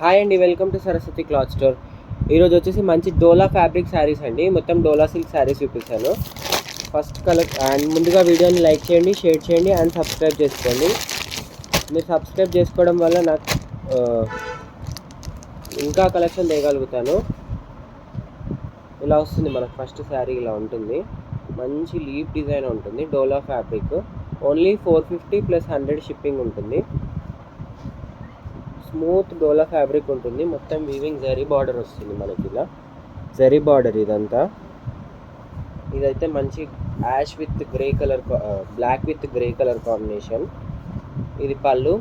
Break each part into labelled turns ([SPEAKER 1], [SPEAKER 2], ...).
[SPEAKER 1] Hi అండి, welcome to Saraswati cloth store. ఈరోజు వచ్చేసి మంచి డోలా ఫ్యాబ్రిక్ శారీస్ అండి. మొత్తం డోలా సిల్క్ శారీస్ చూపిస్తాను. ఫస్ట్ కలర్ అండ్ ముందుగా వీడియోని లైక్ చేయండి, షేర్ చేయండి అండ్ సబ్స్క్రైబ్ చేసుకోండి. మీరు సబ్స్క్రైబ్ చేసుకోవడం వల్ల నాకు ఇంకా కలెక్షన్ తేయగలుగుతాను. ఇలా వస్తుంది మనకు ఫస్ట్ శారీ, ఇలా ఉంటుంది. మంచి లీఫ్ డిజైన్ ఉంటుంది. డోలా ఫ్యాబ్రిక్ ఓన్లీ 450 ప్లస్ 100 షిప్పింగ్ ఉంటుంది. స్మూత్ డోలా ఫ్యాబ్రిక్ ఉంటుంది. మొత్తం వీవింగ్ జరీ బార్డర్ వస్తుంది మనకి, ఇలా జరీ బార్డర్ ఇదంతా. ఇదైతే మంచి ash with grey colour, black with grey colour combination. ఇది పళ్ళు.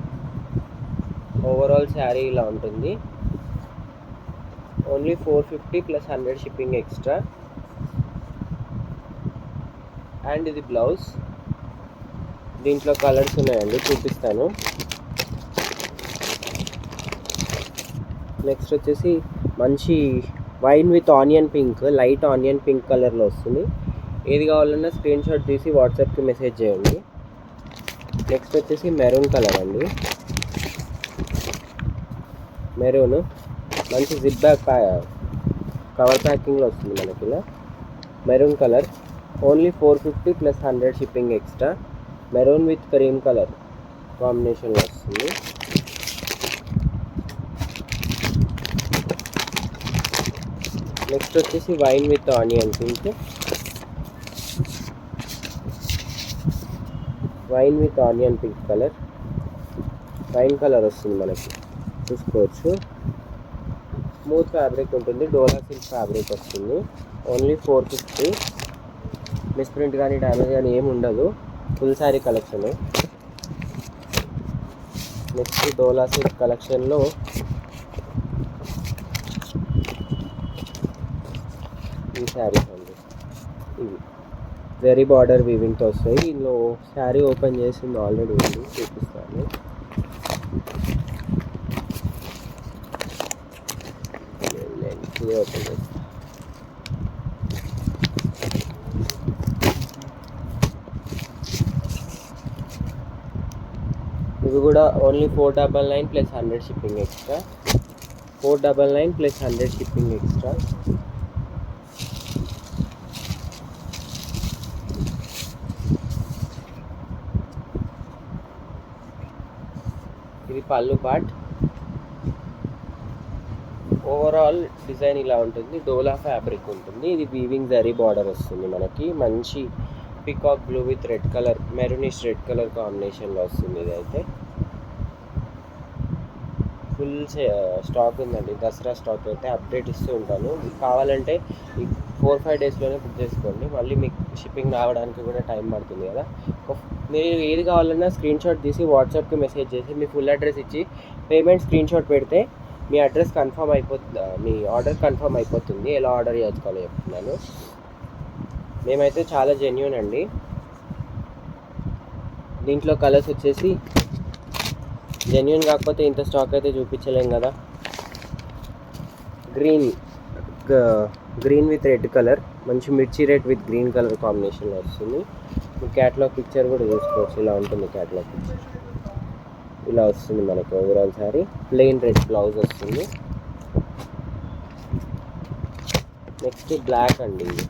[SPEAKER 1] ఓవరాల్ శారీ ఇలా ఉంటుంది. Only 450 plus 100 shipping extra. And ఇది బ్లౌజ్. దీంట్లో కలర్స్ ఉన్నాయండి, చూపిస్తాను. నెక్స్ట్ వచ్చేసి మంచి wine with onion pink, light onion pink కలర్లో వస్తుంది. ఏది కావాలన్నా స్క్రీన్ షాట్ తీసి వాట్సాప్కి మెసేజ్ చేయండి. నెక్స్ట్ వచ్చేసి మెరూన్ కలర్ అండి. మెరూన్ మంచి జిప్ బ్యాగ్ కవర్ ప్యాకింగ్లో వస్తుంది మనకి, ఇలా maroon colour. Only 450 plus 100 shipping extra. Maroon with cream colour కాంబినేషన్లో వస్తుంది. నెక్స్ట్ వచ్చేసి wine with onion pink. Wine with onion pink colour, wine colour వస్తుంది మనకి, చూసుకోవచ్చు. స్మూత్ ఫ్యాబ్రిక్ ఉంటుంది. డోలా సిల్క్ ఫ్యాబ్రిక్ వస్తుంది. ఓన్లీ 450. మిస్ప్రింట్ కానీ డ్యామేజ్ కానీ ఏమి ఉండదు. Full sari collection. నెక్స్ట్ డోలా సిల్క్ కలెక్షన్లో ఈ శారీస్ అండి. ఇవి జరీ బార్డర్ వీవింగ్తో వస్తాయి. ఇందులో శారీ ఓపెన్ చేసింది ఆల్రెడీ ఉంది, చూపిస్తాను. ఇది ఓపెన్ చేస్తాను. ఇవి కూడా only 499 plus 100 shipping extra. 499 plus 100 shipping extra. ఇది పళ్ళు పార్ట్. ఓవరాల్ డిజైన్ ఇలా ఉంటుంది. డోలా ఫ్యాబ్రిక్ ఉంటుంది. ఇది వీవింగ్ జరీ బార్డర్ వస్తుంది మనకి. మంచి peacock blue with red colour, maroonish red colour కాంబినేషన్లో వస్తుంది. ఇది అయితే ఫుల్ స్టాక్ ఉందండి. దసరా స్టాక్ అయితే అప్డేట్ ఇస్తూ ఉంటాను. కావాలంటే ఈ 4-5 డేస్లోనే బుక్ చేసుకోండి. మళ్ళీ మీకు షిప్పింగ్ రావడానికి కూడా టైం పడుతుంది కదా. మీరు ఏది కావాలన్నా స్క్రీన్ షాట్ తీసి వాట్సాప్కి మెసేజ్ చేసి మీ ఫుల్ అడ్రస్ ఇచ్చి పేమెంట్ స్క్రీన్ షాట్ పెడితే మీ అడ్రస్ కన్ఫర్మ్ అయిపోతుంది, మీ ఆర్డర్ కన్ఫర్మ్ అయిపోతుంది. ఎలా ఆర్డర్ చేసుకోవాలో చెప్తున్నాను. మేమైతే చాలా జెన్యూన్ అండి. దీంట్లో కలర్స్ వచ్చేసి జెన్యూన్ కాకపోతే ఇంత స్టాక్ అయితే చూపించలేం కదా. గ్రీన్ విత్ రెడ్ కలర్, మంచి మిర్చి రెడ్ విత్ గ్రీన్ కలర్ కాంబినేషన్లో వస్తుంది. క్యాటలాగ్ పిక్చర్ కూడా చూసుకోవచ్చు. ఇలా ఉంటుంది క్యాటలాగ్ పిక్చర్. ఇలా వస్తుంది మనకి overall sari. Plain red blouse వస్తుంది. నెక్స్ట్ బ్లాక్ అండి. ఇది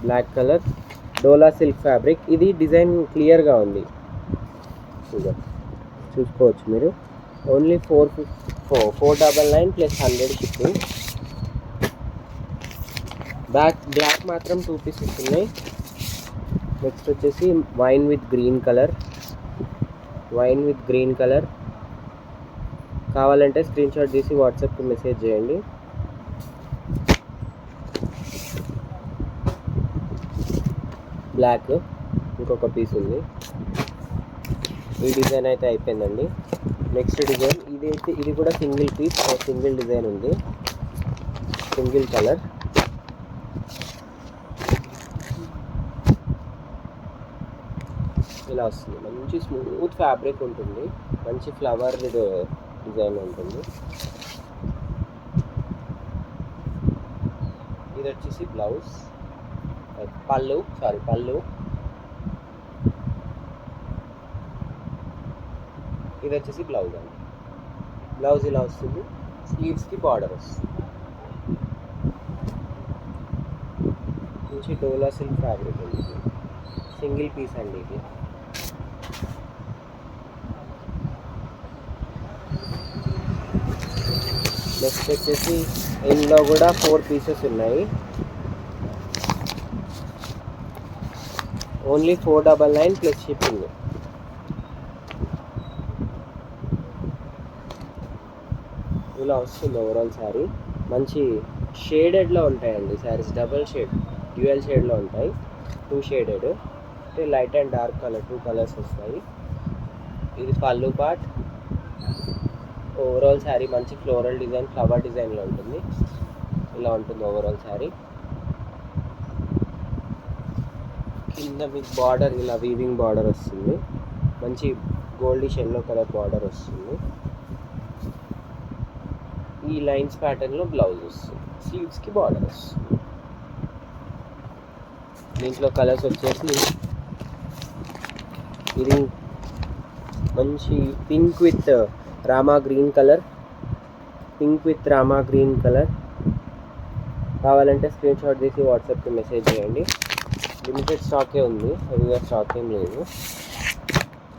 [SPEAKER 1] బ్లాక్ కలర్ డోలా సిల్క్ ఫ్యాబ్రిక్. ఇది డిజైన్ క్లియర్గా ఉంది, చూసుకోవచ్చు మీరు. Only 499 plus 100 shipping. బ్లాక్ మాత్రం 2 పీసెస్ ఉన్నాయి. నెక్స్ట్ వచ్చేసి wine with green colour. Wine with green colour కావాలంటే స్క్రీన్ షాట్ తీసి వాట్సాప్కి మెసేజ్ చేయండి. బ్లాక్ ఇంకొక పీస్ ఉంది. ఈ డిజైన్ అయితే అయిపోయిందండి. నెక్స్ట్ డిజైన్ ఇది కూడా సింగిల్ పీస్, సింగిల్ డిజైన్ ఉంది, సింగిల్ కలర్. ఇలా వస్తుంది. మంచి స్మూత్ ఫ్యాబ్రిక్ ఉంటుంది. మంచి ఫ్లవర్ డిజైన్ ఉంటుంది. ఇది వచ్చేసి బ్లౌజ్, పళ్ళు ఇది వచ్చేసి బ్లౌజ్ అండి. బ్లౌజ్ ఇలా వస్తుంది, స్లీవ్స్కి బార్డర్ వస్తుంది. మంచి డోలా సిల్క్ ఫ్యాబ్రిక్ అండి, సింగిల్ పీస్ అండి ఇది. నెక్స్ట్ వచ్చేసి ఇందులో కూడా 4 పీసెస్ ఉన్నాయి. Only 499 plus shipping. ఇలా వస్తుంది ఓవరాల్ శారీ. మంచి షేడెడ్లో ఉంటాయండి శారీస్, డబల్ షేడ్ డ్యూయల్ షేడ్లో ఉంటాయి. 2 షేడెడ్ అంటే light and dark colour 2 colours వస్తాయి. ఇది పళ్ళు పార్ట్. ఓవరాల్ శారీ మంచి ఫ్లోరల్ డిజైన్, ఫ్లవర్ డిజైన్లో ఉంటుంది. ఇలా ఉంటుంది ఓవరాల్ శారీ. కింద మీకు బార్డర్ ఇలా వీవింగ్ బార్డర్ వస్తుంది, మంచి గోల్డిష్ ఎల్లో కలర్ బార్డర్ వస్తుంది. ఈ లైన్స్ ప్యాటర్న్లో బ్లౌజ్ వస్తుంది, స్లీవ్స్కి బార్డర్ వస్తుంది. దీంట్లో కలర్స్ వచ్చేసి ఇది మంచి pink with Rama green colour, pink with Rama green colour. కావాలంటే స్క్రీన్ షాట్ తీసి వాట్సాప్కి మెసేజ్ చేయండి. లిమిటెడ్ స్టాకే ఉంది, హెవీగా స్టాక్ ఏం లేదు,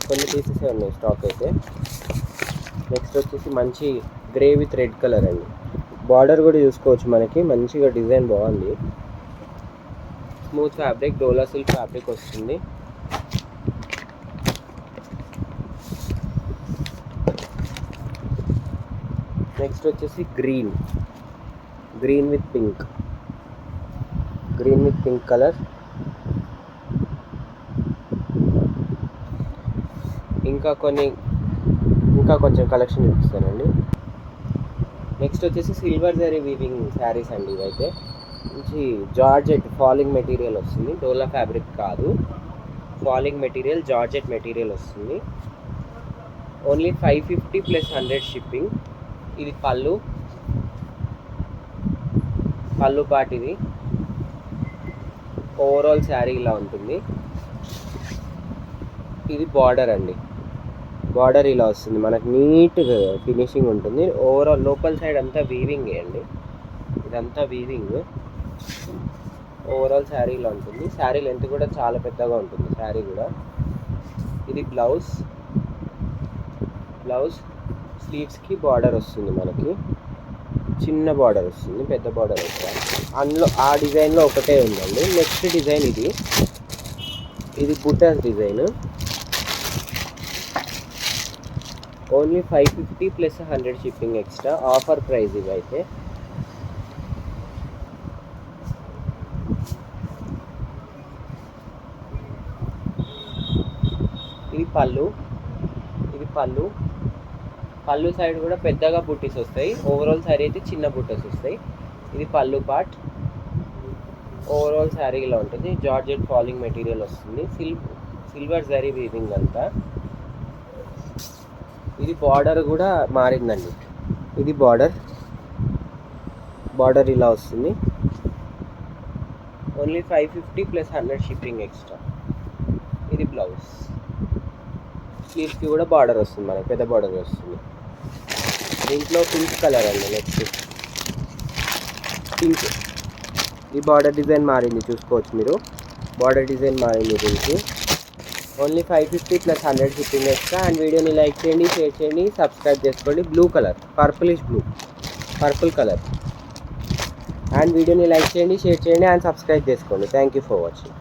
[SPEAKER 1] కొన్ని పీసెసే ఉన్నాయి స్టాక్ అయితే. నెక్స్ట్ వచ్చేసి మంచి గ్రే విత్ రెడ్ కలర్ అండి. బార్డర్ కూడా చూసుకోవచ్చు, మనకి మంచిగా డిజైన్ బాగుంది. స్మూత్ ఫ్యాబ్రిక్, డోలా సిల్క్ ఫ్యాబ్రిక్ వస్తుంది. నెక్స్ట్ వచ్చేసి green with pink, green with pink colour. ఇంకా కొంచెం కలెక్షన్ చూపిస్తానండి. నెక్స్ట్ వచ్చేసి సిల్వర్ జరీ వీవింగ్ శారీస్ అండి. ఇవైతే మంచి జార్జెట్ ఫాలింగ్ మెటీరియల్ వస్తుంది, డోలా ఫ్యాబ్రిక్ కాదు, ఫాలింగ్ మెటీరియల్, జార్జెట్ మెటీరియల్ వస్తుంది. Only 550 plus 100 shipping. ఇది పళ్ళు పార్ట్. ఇది ఓవరాల్ శారీ ఇలా ఉంటుంది. ఇది బార్డర్ అండి, బార్డర్ ఇలా వస్తుంది, మనకు నీట్ ఫినిషింగ్ ఉంటుంది. ఓవరాల్ లోపల సైడ్ అంతా వీవింగ్ అండి, ఇదంతా వీవింగ్. ఓవరాల్ శారీ ఇలా ఉంటుంది. శారీ లెంత్ కూడా చాలా పెద్దగా ఉంటుంది శారీ కూడా. ఇది బ్లౌజ్ స్లీవ్స్కి బార్డర్ వస్తుంది, మనకి చిన్న బార్డర్ వస్తుంది, పెద్ద బార్డర్ వస్తుంది. అందులో ఆ డిజైన్లో ఒకటే ఉందండి. నెక్స్ట్ డిజైన్ ఇది బుటాస్ design. Only 550 plus 100 shipping extra, offer price ఇవి అయితే. ఇది పళ్ళు సైడ్ కూడా పెద్దగా బుట్టీస్ వస్తాయి. ఓవరాల్ శారీ అయితే చిన్న బుట్టస్ వస్తాయి. ఇది పళ్ళు పార్ట్. ఓవరాల్ శారీ ఇలా ఉంటుంది, జార్జెట్ ఫాలింగ్ మెటీరియల్ వస్తుంది, సిల్వర్ జరీ వీవింగ్ అంతా. ఇది బార్డర్ కూడా మారిందండి. ఇది బార్డర్ ఇలా వస్తుంది. Only 550 plus 100 shipping extra. ఇది బ్లౌజ్, స్లీవ్స్కి కూడా బార్డర్ వస్తుంది, మనకి పెద్ద బార్డర్ వస్తుంది. దీంట్లో పింక్ కలర్ అండి. Next pink. ఈ బార్డర్ డిజైన్ మారింది, చూసుకోవచ్చు మీరు, బార్డర్ డిజైన్ మారింది దీనికి. Only 550 plus 100 shipping extra. And వీడియోని లైక్ చేయండి, షేర్ చేయండి, సబ్స్క్రైబ్ చేసుకోండి. Blue colour, purple colour. And వీడియోని లైక్ చేయండి, షేర్ చేయండి అండ్ సబ్స్క్రైబ్ చేసుకోండి. Thank you for watching.